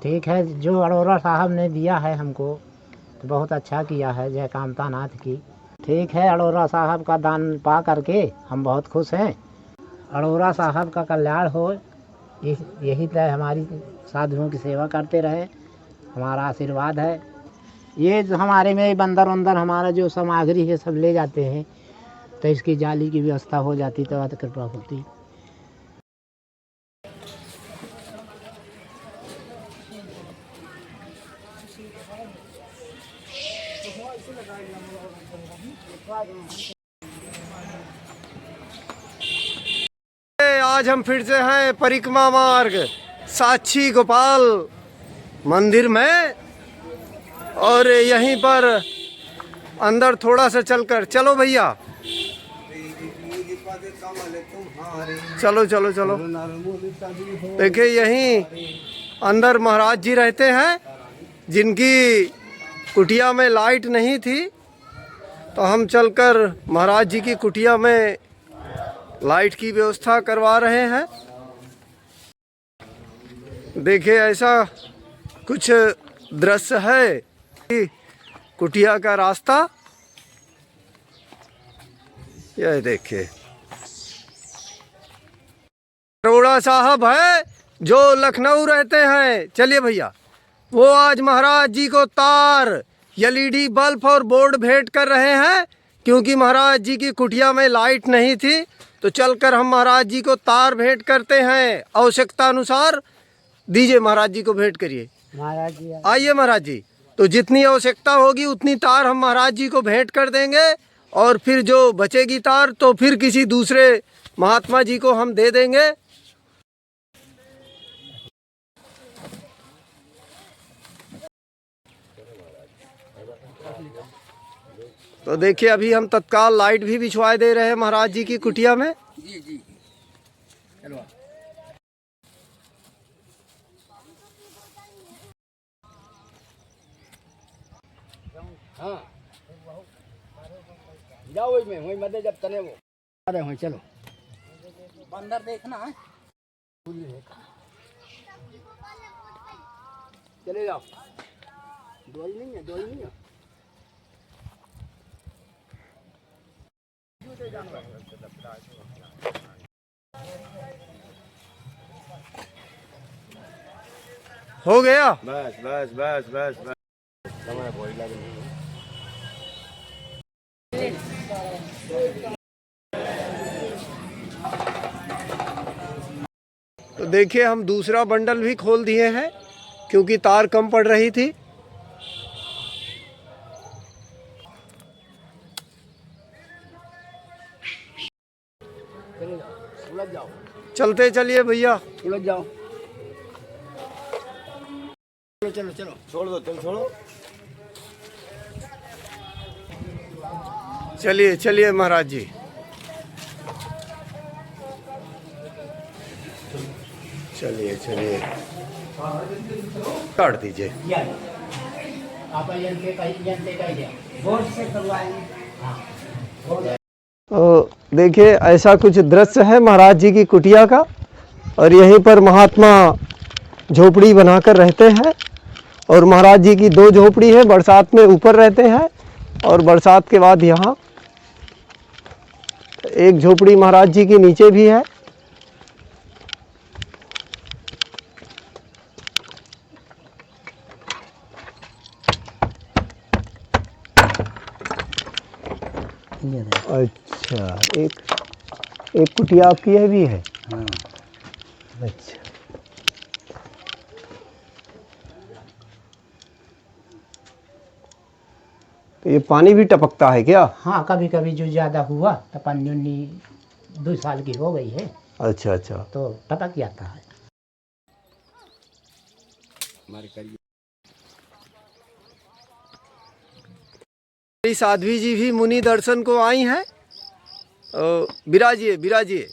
ठीक है, जो अरोरा साहब ने दिया है हमको तो बहुत अच्छा किया है, जय कामता नाथ की। ठीक है, अरोरा साहब का दान पा करके हम बहुत खुश हैं। अरोरा साहब का कल्याण हो, यही तय हमारी साधुओं की सेवा करते रहे, हमारा आशीर्वाद है। ये जो हमारे में बंदर वंदर हमारा जो सामग्री है सब ले जाते हैं, तो इसकी जाली की व्यवस्था हो जाती तो कृपा होती। आज हम फिर से हैं परिक्रमा मार्ग साक्षी गोपाल मंदिर में, और यहीं पर अंदर थोड़ा सा चलकर, चलो भैया, चलो चलो चलो। देखिए यहीं अंदर महाराज जी रहते हैं, जिनकी कुटिया में लाइट नहीं थी, तो हम चलकर महाराज जी की कुटिया में लाइट की व्यवस्था करवा रहे हैं। देखिए ऐसा कुछ दृश्य है, कुटिया का रास्ता, यह देखिए। अरोड़ा साहब है जो लखनऊ रहते हैं, चलिए भैया, वो आज महाराज जी को तार, एलईडी बल्ब और बोर्ड भेंट कर रहे हैं, क्योंकि महाराज जी की कुटिया में लाइट नहीं थी। तो चलकर हम महाराज जी को तार भेंट करते हैं, आवश्यकता अनुसार। दीजिए महाराज जी को भेंट करिए। महाराज जी आइए महाराज जी, तो जितनी आवश्यकता होगी उतनी तार हम महाराज जी को भेंट कर देंगे, और फिर जो बचेगी तार तो फिर किसी दूसरे महात्मा जी को हम दे देंगे। तो देखिए अभी हम तत्काल लाइट भी बिछवा दे रहे हैं महाराज जी की कुटिया में। जी जी चलो। हाँ जाओ वही मध्य जब तने वो अरे हो चलो बंदर देखना है, चले जाओ। डोई नहीं है, डोई नहीं है। हो गया। बस बस बस बस बस समय कोई लग नहीं। तो देखिए हम दूसरा बंडल भी खोल दिए हैं, क्योंकि तार कम पड़ रही थी। उलझ जाओ, चलते चलिए भैया, उलझ जाओ। चलो चलो चलो छोड़ दो, तुम छोड़ो। चलिए चलिए महाराज जी, चलिए चलिए, काट दीजिए। तो देखिए ऐसा कुछ दृश्य है महाराज जी की कुटिया का, और यहीं पर महात्मा झोपड़ी बनाकर रहते हैं। और महाराज जी की दो झोपड़ी है, बरसात में ऊपर रहते हैं और बरसात के बाद यहाँ एक झोपड़ी महाराज जी के नीचे भी है। अच्छा, एक कुटिया आपकी है भी है। हाँ अच्छा, तो ये पानी भी टपकता है क्या? हाँ, कभी कभी जो ज़्यादा हुआ तो पन्नी 2 साल की हो गई है अच्छा अच्छा, तो टपक जाता है। साध्वी जी भी मुनि दर्शन को आई हैं। विराजिए विराजिए।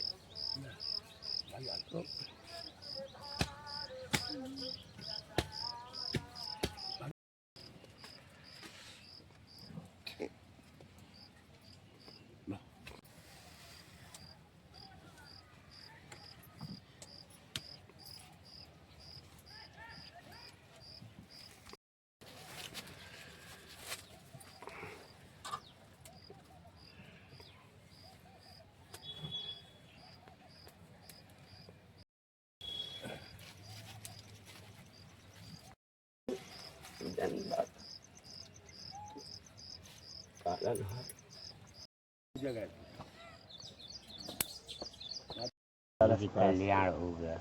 कल्याण हो गया।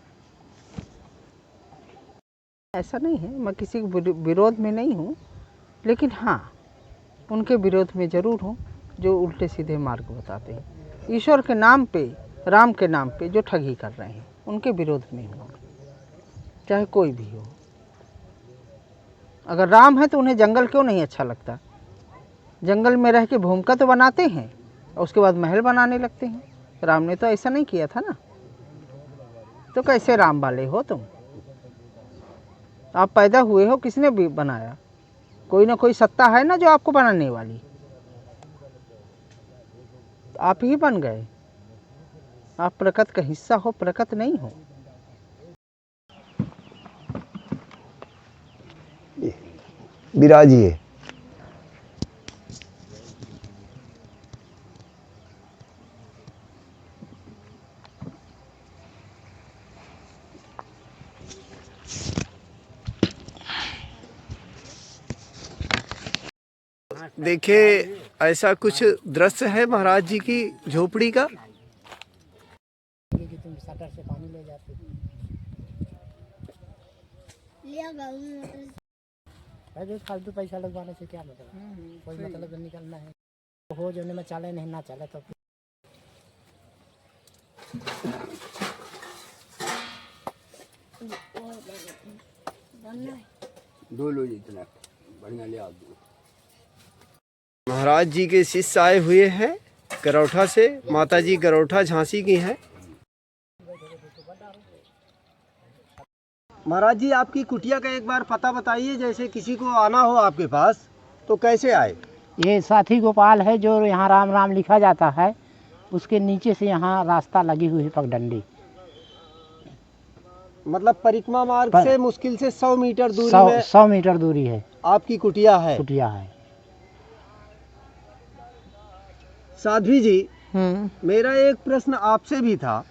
ऐसा नहीं है, मैं किसी के विरोध में नहीं हूँ, लेकिन हाँ उनके विरोध में ज़रूर हूँ जो उल्टे सीधे मार्ग बताते हैं। ईश्वर के नाम पे, राम के नाम पे जो ठगी कर रहे हैं, उनके विरोध में हूँ, चाहे कोई भी हो। अगर राम है तो उन्हें जंगल क्यों नहीं अच्छा लगता? जंगल में रह के भूमिका तो बनाते हैं और उसके बाद महल बनाने लगते हैं। राम ने तो ऐसा नहीं किया था ना, तो कैसे राम वाले हो तुम? आप पैदा हुए हो, किसने भी बनाया? कोई ना कोई सत्ता है ना जो आपको बनाने वाली। आप ही बन गए। आप प्रकृति का हिस्सा हो, प्रकृति नहीं हो। विराजिए। देखिए, ऐसा कुछ दृश्य है महाराज जी की झोपड़ी का। कि तुम शटर से पानी ले जाते भाई, फालतू पैसा लगवाने से क्या मतलब? कोई मतलब निकलना है हो जो में चले नहीं ना चले तो दो लो इतना बढ़िया ले आओ। महाराज जी के शिष्य आए हुए हैं करौठा से। माता जी करौठा झांसी की हैं। महाराज जी, आपकी कुटिया का एक बार पता बताइए, जैसे किसी को आना हो आपके पास तो कैसे आए? ये साथी गोपाल है जो यहाँ राम राम लिखा जाता है, उसके नीचे से यहाँ रास्ता लगी हुई है पगडंडी। मतलब परिक्रमा मार्ग से मुश्किल से 100 मीटर दूरी में 100 मीटर दूरी है आपकी कुटिया है। कुटिया है। साध्वी जी, मेरा एक प्रश्न आपसे भी था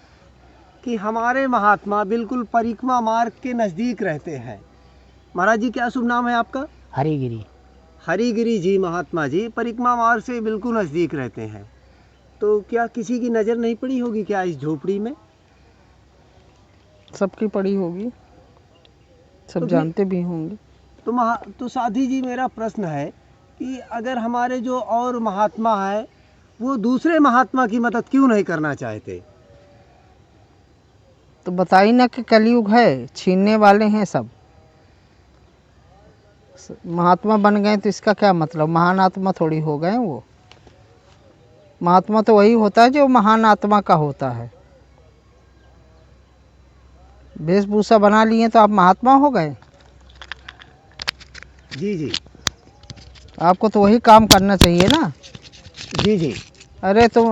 कि हमारे महात्मा बिल्कुल परिक्रमा मार्ग के नज़दीक रहते हैं। महाराज जी, क्या शुभ नाम है आपका? हरिगिरी। हरिगिरी जी महात्मा जी परिक्रमा मार्ग से बिल्कुल नज़दीक रहते हैं, तो क्या किसी की नज़र नहीं पड़ी होगी क्या इस झोपड़ी में? सबकी पड़ी होगी, सब तो जानते भी होंगे। तो साध्वी जी, मेरा प्रश्न है कि अगर हमारे जो और महात्मा है वो दूसरे महात्मा की मदद क्यों नहीं करना चाहते? तो बताई ना कि कलयुग है, छीनने वाले हैं सब। महात्मा बन गए तो इसका क्या मतलब? महान आत्मा थोड़ी हो गए वो। महात्मा तो वही होता है जो महान आत्मा का होता है। वेशभूषा बना लिए तो आप महात्मा हो गए? जी जी। आपको तो वही काम करना चाहिए ना। जी जी। अरे तो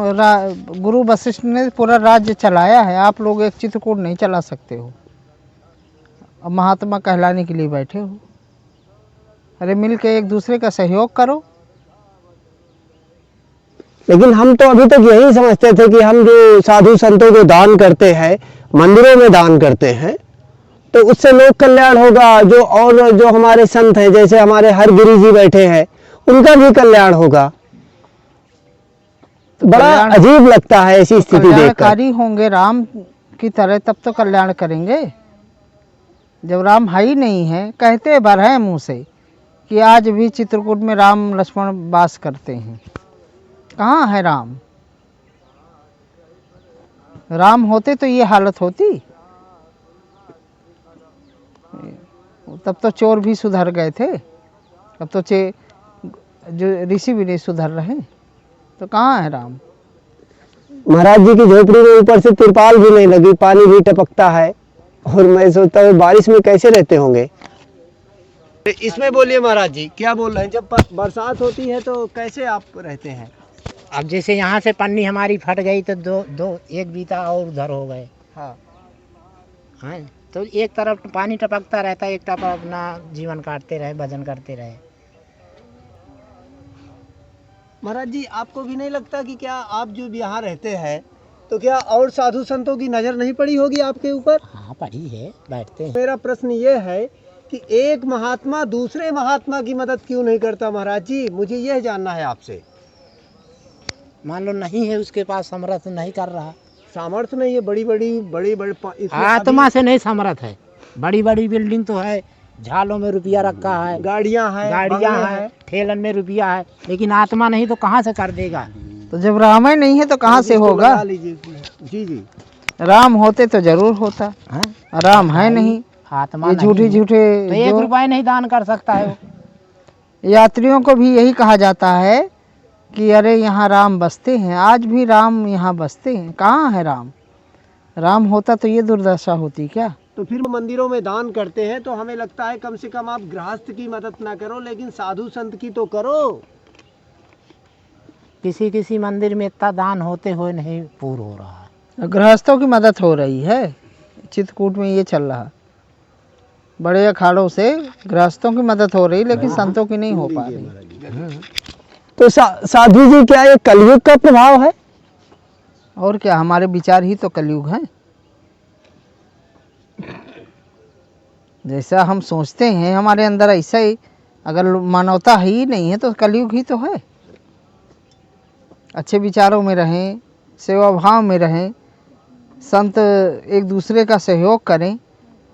गुरु वशिष्ठ ने पूरा राज्य चलाया है, आप लोग एक चित्रकूट नहीं चला सकते हो। अब महात्मा कहलाने के लिए बैठे हो। अरे मिल के एक दूसरे का सहयोग करो। लेकिन हम तो अभी तक यही समझते थे कि हम जो साधु संतों को दान करते हैं, मंदिरों में दान करते हैं, तो उससे लोक कल्याण होगा। जो हमारे संत हैं, जैसे हमारे हरगिरी जी बैठे हैं, उनका भी कल्याण होगा। तो बड़ा अजीब लगता है ऐसी स्थिति देखकर। कल्याणकारी होंगे राम की तरह तब तो कल्याण करेंगे। जब राम है ही नहीं है, कहते भर है मुँह से कि आज भी चित्रकूट में राम लक्ष्मण वास करते हैं। कहाँ है राम? राम होते तो ये हालत होती? तब तो चोर भी सुधर गए थे, तब तो जो ऋषि भी नहीं सुधर रहे। तो कहाँ है राम? महाराज जी की झोपड़ी में ऊपर से तिरपाल भी नहीं लगी, पानी भी टपकता है, और मैं सोचता हूँ बारिश में कैसे रहते होंगे। इसमें बोलिए महाराज जी, क्या बोल रहे हैं? जब बरसात होती है तो कैसे आप रहते हैं? अब जैसे यहाँ से पन्नी हमारी फट गई तो एक बीता और उधर हो गए। हाँ। हैं तो एक तरफ पानी टपकता रहता है, एक तरफ अपना जीवन काटते रहे, भजन करते रहे। महाराज जी, आपको भी नहीं लगता कि क्या आप जो यहाँ रहते हैं तो क्या और साधु संतों की नज़र नहीं पड़ी होगी आपके ऊपर? हाँ पड़ी है, बैठते हैं। मेरा प्रश्न ये है कि एक महात्मा दूसरे महात्मा की मदद क्यों नहीं करता महाराज जी, मुझे यह जानना है आपसे। मान लो नहीं है उसके पास समर्थ, नहीं कर रहा, सामर्थ्य नहीं है, बड़ी बड़ी आत्मा से नहीं समर्थ है। बड़ी बड़ी बिल्डिंग तो है, झालों में रुपया रखा है, गाड़ियां हैं, ठेलन में रुपया है, लेकिन आत्मा नहीं तो कहाँ से कर देगा। तो जब राम ही नहीं है तो कहाँ से होगा? जी जी, राम होते तो जरूर होता, हाँ? राम है नहीं। आत्मा ये नहीं झूठे है, झूठे तो 1 रुपया नहीं दान कर सकता है वो। यात्रियों को भी यही कहा जाता है कि अरे यहाँ राम बसते हैं, आज भी राम यहाँ बसते हैं। कहाँ है राम? राम होता तो ये दुर्दशा होती क्या? तो फिर मंदिरों में दान करते हैं तो हमें लगता है कम से कम आप गृहस्थ की मदद ना करो, लेकिन साधु संत की तो करो। किसी किसी मंदिर में इतना दान होते हुए नहीं पूर्ण हो रहा है। गृहस्थों की मदद हो रही है, चित्रकूट में ये चल रहा। बड़े अखाड़ों से गृहस्थों की मदद हो रही, लेकिन संतों की नहीं हो पा रही। तो साधु जी, क्या ये कलयुग का प्रभाव है? और क्या, हमारे विचार ही तो कलयुग हैं। जैसा हम सोचते हैं हमारे अंदर ऐसा ही, अगर मानवता ही नहीं है तो कलयुग ही तो है। अच्छे विचारों में रहें, सेवा भाव में रहें, संत एक दूसरे का सहयोग करें,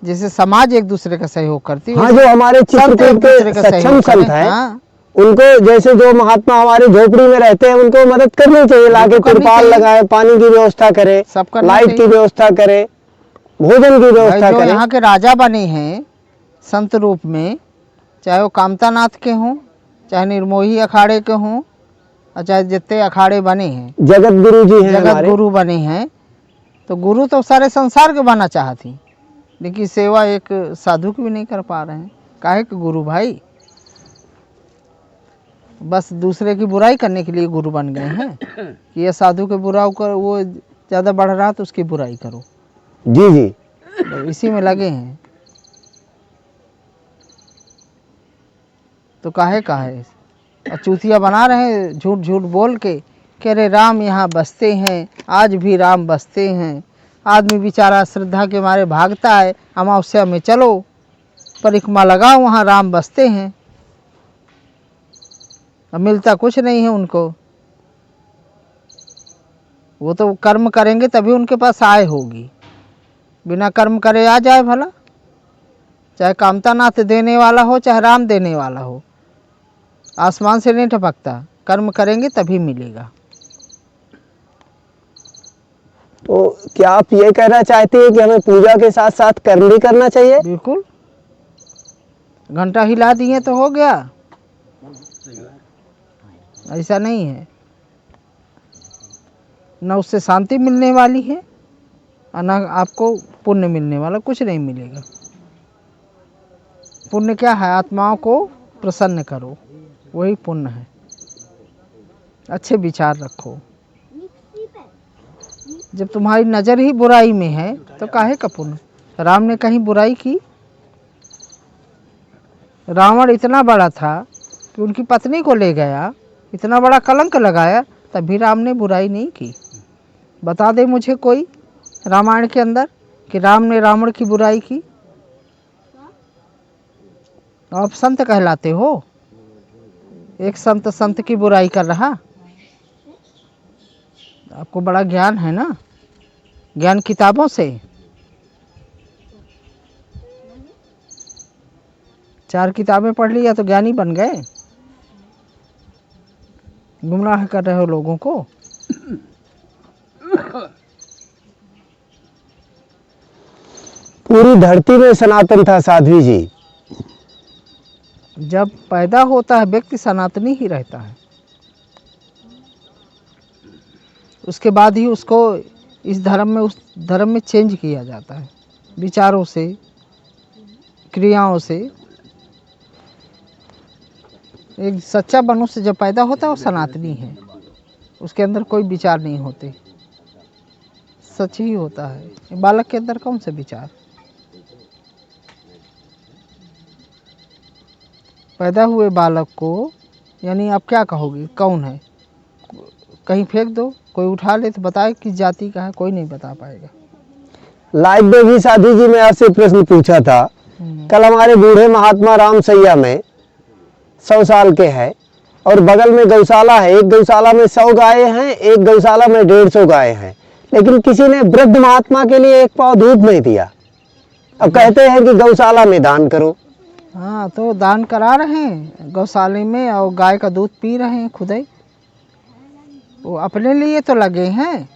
जैसे समाज एक दूसरे का सहयोग करती है। हाँ, जो हमारे चित्रकूट के सक्षम संत हैं, हाँ, उनको जैसे जो महात्मा हमारे झोपड़ी में रहते हैं उनको मदद करनी चाहिए, लाके तिरपाल लगाए, पानी की व्यवस्था करे, लाइट की व्यवस्था करे, भोजन की व्यवस्था करे। यहाँ के राजा बने हैं संत रूप में, चाहे वो कामतानाथ के हों, चाहे निर्मोही अखाड़े के हों, और चाहे जितने अखाड़े बने हैं, जगत गुरु जी हैं, जगत गुरु बने हैं। तो गुरु तो सारे संसार के बनना चाहती, लेकिन सेवा एक साधु की भी नहीं कर पा रहे हैं। काहे के गुरु भाई? बस दूसरे की बुराई करने के लिए गुरु बन गए हैं कि ये साधु के बुराई कर, वो ज़्यादा बढ़ रहा तो उसकी बुराई करो। जी जी, तो इसी में लगे हैं। तो काहे चूतिया बना रहे हैं झूठ झूठ बोल के कि अरे राम यहाँ बसते हैं, आज भी राम बसते हैं। आदमी बेचारा श्रद्धा के मारे भागता है, अमावस्या में चलो परिक्रमा लगाओ, वहाँ राम बसते हैं। अब मिलता कुछ नहीं है उनको। वो तो कर्म करेंगे तभी उनके पास आय होगी, बिना कर्म करे आ जाए भला? चाहे कामतानाथ देने वाला हो, चाहे राम देने वाला हो, आसमान से नहीं टपकता, कर्म करेंगे तभी मिलेगा। तो क्या आप ये कहना चाहते हैं कि हमें पूजा के साथ साथ कर्म भी करना चाहिए? बिल्कुल, घंटा हिला दिए तो हो गया, ऐसा नहीं है। न उससे शांति मिलने वाली है और न आपको पुण्य मिलने वाला, कुछ नहीं मिलेगा। पुण्य क्या है? आत्माओं को प्रसन्न करो, वही पुण्य है। अच्छे विचार रखो। जब तुम्हारी नज़र ही बुराई में है तो काहे का पुण्य? राम ने कहीं बुराई की? रावण इतना बड़ा था कि उनकी पत्नी को ले गया, इतना बड़ा कलंक लगाया, तब भी राम ने बुराई नहीं की। बता दे मुझे कोई रामायण के अंदर कि राम ने रावण की बुराई की। आप संत कहलाते हो, एक संत की बुराई कर रहा। आपको बड़ा ज्ञान है ना, ज्ञान किताबों से। 4 किताबें पढ़ लिया तो ज्ञानी बन गए। गुमराह कर रहे हो लोगों को। पूरी धरती में सनातन था साध्वी जी। जब पैदा होता है व्यक्ति सनातनी ही रहता है, उसके बाद ही उसको इस धर्म में उस धर्म में चेंज किया जाता है, विचारों से, क्रियाओं से। एक सच्चा मनुष्य जब पैदा होता है वो सनातनी है, उसके अंदर कोई विचार नहीं होते, सच ही होता है। बालक के अंदर कौन से विचार? पैदा हुए बालक को, यानी आप क्या कहोगे कौन है? कहीं फेंक दो, कोई उठा ले तो बताए किस जाति का है, कोई नहीं बता पाएगा। लाइव में भी साधु जी, मैं आपसे प्रश्न पूछा था कल हमारे बूढ़े महात्मा राम सैया में 100 साल के हैं और बगल में गौशाला है। एक गौशाला में 100 गाय हैं, एक गौशाला में 150 गाय हैं, लेकिन किसी ने वृद्ध महात्मा के लिए एक पाव दूध नहीं दिया। अब कहते हैं कि गौशाला में दान करो। हाँ, तो दान करा रहे हैं गौशाले में और गाय का दूध पी रहे हैं खुद ही। वो अपने लिए तो लगे हैं।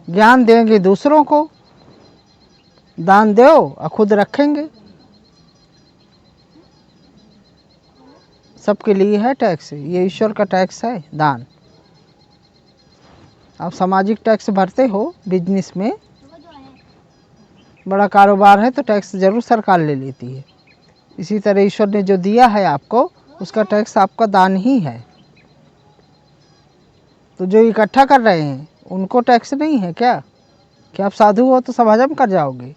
ज्ञान देंगे दूसरों को, दान दो और खुद रखेंगे। सबके लिए है टैक्स, ये ईश्वर का टैक्स है दान। आप सामाजिक टैक्स भरते हो, बिजनेस में बड़ा कारोबार है तो टैक्स जरूर सरकार ले लेती है। इसी तरह ईश्वर ने जो दिया है आपको, उसका टैक्स आपका दान ही है। तो जो इकट्ठा कर रहे हैं उनको टैक्स नहीं है क्या? कि आप साधु हो तो सब हजम कर जाओगे?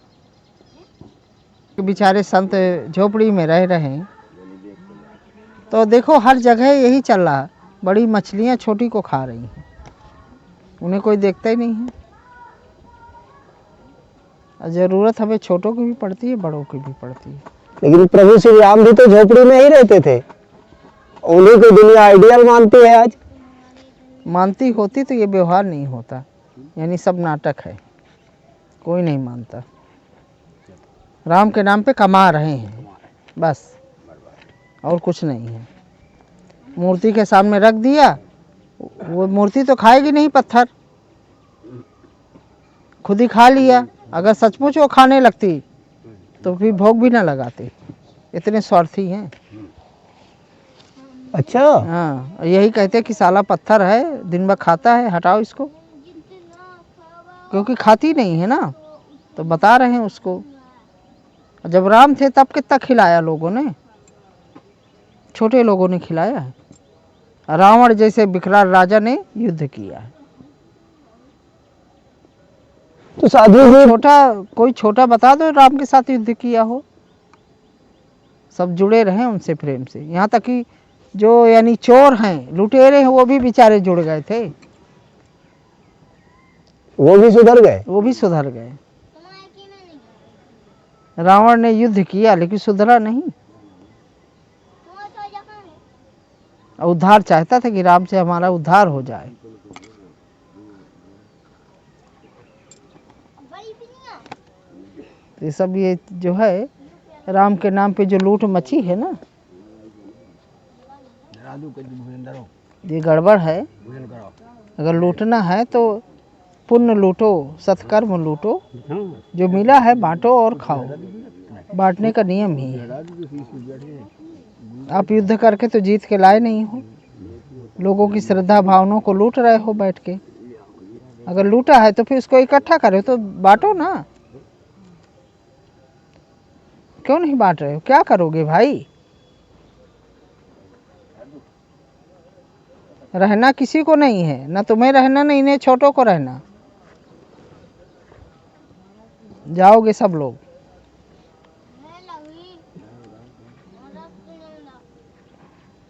बेचारे संत झोपड़ी में रह रहे हैं, तो देखो हर जगह यही चल रहा है। बड़ी मछलियाँ छोटी को खा रही हैं, उन्हें कोई देखता ही नहीं है। ज़रूरत हमें छोटों की भी पड़ती है, बड़ों की भी पड़ती है। लेकिन प्रभु श्री राम भी तो झोपड़ी में ही रहते थे, उन्हीं को दुनिया आइडियल मानती है आज। मानती होती तो ये व्यवहार नहीं होता। यानी सब नाटक है, कोई नहीं मानता। राम के नाम पे कमा रहे हैं बस, और कुछ नहीं है। मूर्ति के सामने रख दिया, वो मूर्ति तो खाएगी नहीं पत्थर, खुद ही खा लिया। अगर सचमुच वो खाने लगती तो फिर भोग भी ना लगाते। इतने स्वार्थी हैं। अच्छा, हाँ, यही कहते हैं कि साला पत्थर है, दिन भर खाता है, हटाओ इसको। क्योंकि खाती नहीं है ना, तो बता रहे हैं उसको। जब राम थे तब कितना खिलाया लोगों ने, छोटे लोगों ने खिलाया है। रावण जैसे विकराल राजा ने युद्ध किया है। तो साधु जी कोई छोटा बता दो राम के साथ युद्ध किया हो। सब जुड़े रहे उनसे प्रेम से। यहाँ तक कि जो यानी चोर हैं, लुटेरे हैं, वो भी बेचारे जुड़ गए थे, वो भी सुधर गए। वो भी सुधर गए। रावण ने युद्ध किया लेकिन सुधरा नहीं। उद्धार चाहता था कि राम से हमारा उद्धार हो जाए। ये सब ये जो है राम के नाम पे जो लूट मची है ना, ये गड़बड़ है। अगर लूटना है तो पुण्य लूटो, सत्कर्म लूटो, जो मिला है बांटो और खाओ। बांटने का नियम ही है। आप युद्ध करके तो जीत के लाए नहीं हो, लोगों की श्रद्धा भावनाओं को लूट रहे हो बैठ के। अगर लूटा है तो फिर उसको इकट्ठा करो, तो बांटो ना। क्यों नहीं बांट रहे हो? क्या करोगे भाई? रहना किसी को नहीं है, ना तुम्हें रहना, नहीं इन्हें छोटों को रहना। जाओगे सब लोग।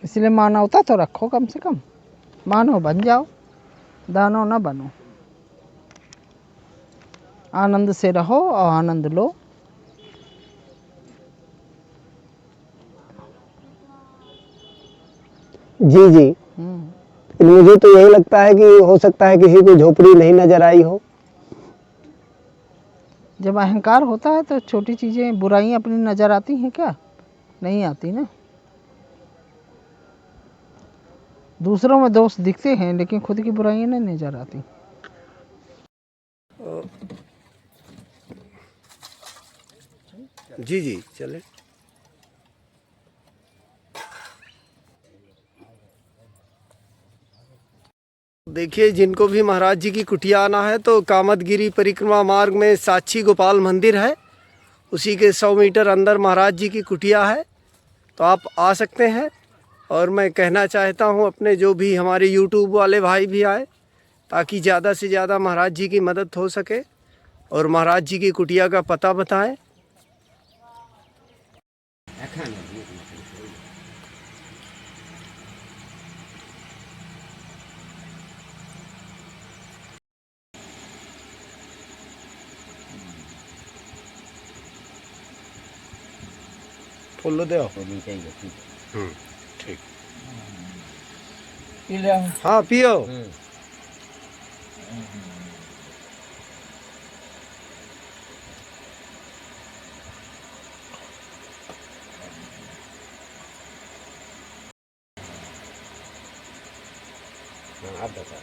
इसलिए मानवता तो रखो, कम से कम मानव बन जाओ, दानव ना बनो। आनंद से रहो और आनंद लो। जी जी, मुझे तो यही लगता है कि हो सकता है किसी को झोपड़ी नहीं नजर आई हो। जब अहंकार होता है तो छोटी चीजें, बुराइयां अपनी नजर आती हैं क्या? नहीं आती ना। दूसरों में दोष दिखते हैं लेकिन खुद की बुराइयां नहीं नजर आती। जी जी, चले। देखिए, जिनको भी महाराज जी की कुटिया आना है तो कामतगिरी परिक्रमा मार्ग में साक्षी गोपाल मंदिर है, उसी के 100 मीटर अंदर महाराज जी की कुटिया है, तो आप आ सकते हैं। और मैं कहना चाहता हूं अपने जो भी हमारे YouTube वाले भाई भी आए, ताकि ज़्यादा से ज़्यादा महाराज जी की मदद हो सके, और महाराज जी की कुटिया का पता बताएं। फुल दे होनी चाहिए ठीक ठीक पी ले हाँ पियो आप बता